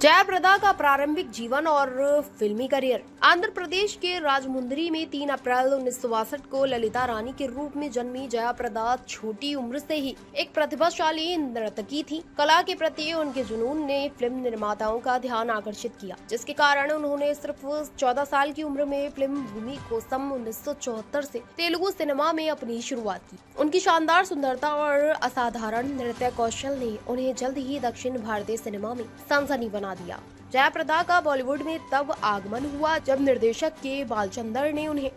जयाप्रदा का प्रारंभिक जीवन और फिल्मी करियर। आंध्र प्रदेश के राजमुंदरी में 3 अप्रैल 1962 को ललिता रानी के रूप में जन्मी जयाप्रदा छोटी उम्र से ही एक प्रतिभाशाली नर्तकी थी। कला के प्रति उनके जुनून ने फिल्म निर्माताओं का ध्यान आकर्षित किया, जिसके कारण उन्होंने सिर्फ 14 साल की उम्र में फिल्म भूमि कोसम 1974 से तेलुगु सिनेमा में अपनी शुरुआत की। उनकी शानदार सुंदरता और असाधारण नृत्य कौशल ने उन्हें जल्द ही दक्षिण भारतीय सिनेमा में सनसनी बना दिया। जयाप्रदा का बॉलीवुड में तब आगमन हुआ जब निर्देशक के बालचंदर ने उन्हें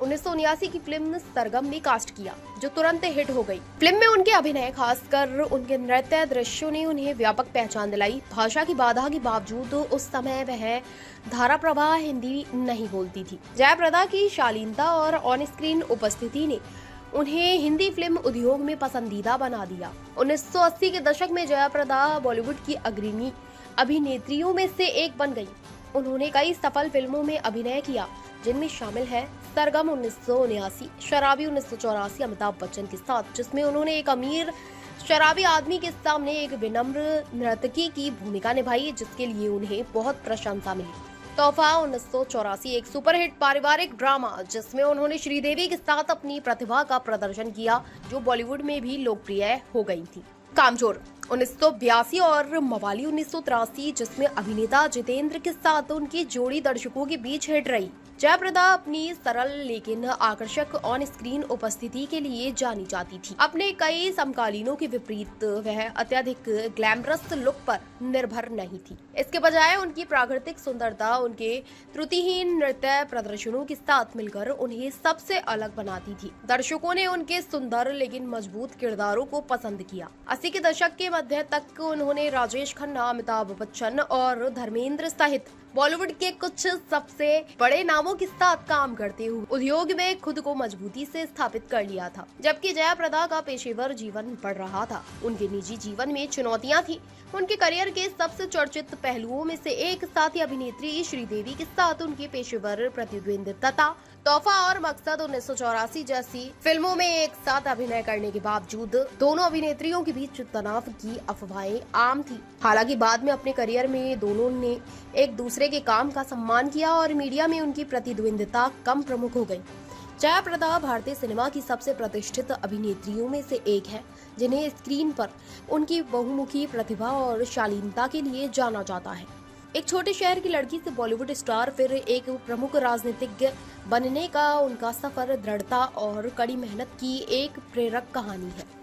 1979 की फिल्म सरगम में कास्ट किया, जो तुरंत हिट हो गई। फिल्म में उनके अभिनय, खासकर उनके नृत्य दृश्यों ने उन्हें व्यापक पहचान दिलाई। भाषा की बाधा के बावजूद उस समय वह धारा प्रवाह हिंदी नहीं बोलती थी। जयाप्रदा की शालीनता और ऑन स्क्रीन उपस्थिति ने उन्हें हिंदी फिल्म उद्योग में पसंदीदा बना दिया। 1980 के दशक में जयाप्रदा बॉलीवुड की अग्रणी अभिनेत्रियों में से एक बन गई। उन्होंने कई सफल फिल्मों में अभिनय किया, जिनमें शामिल है सरगम 1979, शराबी 1984 अमिताभ बच्चन के साथ, जिसमें उन्होंने एक अमीर शराबी आदमी के सामने एक विनम्र नर्तकी की भूमिका निभाई, जिसके लिए उन्हें बहुत प्रशंसा मिली। तोहफा 1984 एक सुपरहिट पारिवारिक ड्रामा, जिसमें उन्होंने श्रीदेवी के साथ अपनी प्रतिभा का प्रदर्शन किया, जो बॉलीवुड में भी लोकप्रिय हो गई थी। कामचोर 1982 और मवाली 1983, जिसमें अभिनेता जितेंद्र के साथ उनकी जोड़ी दर्शकों के बीच हिट रही। जयाप्रदा अपनी सरल लेकिन आकर्षक ऑन स्क्रीन उपस्थिति के लिए जानी जाती थी। अपने कई समकालीनों के विपरीत वह अत्यधिक ग्लैमरस लुक पर निर्भर नहीं थी। इसके बजाय उनकी प्राकृतिक सुंदरता उनके त्रुटिहीन नृत्य प्रदर्शनों के साथ मिलकर उन्हें सबसे अलग बनाती थी। दर्शकों ने उनके सुंदर लेकिन मजबूत किरदारों को पसंद किया। 80 के दशक के मध्य तक उन्होंने राजेश खन्ना, अमिताभ बच्चन और धर्मेंद्र सहित बॉलीवुड के कुछ सबसे बड़े नामों के साथ काम करते हुए उद्योग में खुद को मजबूती से स्थापित कर लिया था। जबकि जयाप्रदा का पेशेवर जीवन बढ़ रहा था, उनके निजी जीवन में चुनौतियां थी। उनके करियर के सबसे चर्चित पहलुओं में से एक साथी अभिनेत्री श्रीदेवी के साथ उनकी पेशेवर प्रतिद्वंद्विता। तोहफा और मकसद 1984 जैसी फिल्मों में एक साथ अभिनय करने के बावजूद दोनों अभिनेत्रियों के बीच तनाव की अफवाहें आम थी। हालांकि बाद में अपने करियर में दोनों ने एक दूसरे के काम का सम्मान किया और मीडिया में उनकी प्रतिद्वंद्विता कम प्रमुख हो गई। जयाप्रदा भारतीय सिनेमा की सबसे प्रतिष्ठित अभिनेत्रियों में से एक है, जिन्हें स्क्रीन पर उनकी बहुमुखी प्रतिभा और शालीनता के लिए जाना जाता है। एक छोटे शहर की लड़की से बॉलीवुड स्टार, फिर एक प्रमुख राजनीतिज्ञ बनने का उनका सफर दृढ़ता और कड़ी मेहनत की एक प्रेरक कहानी है।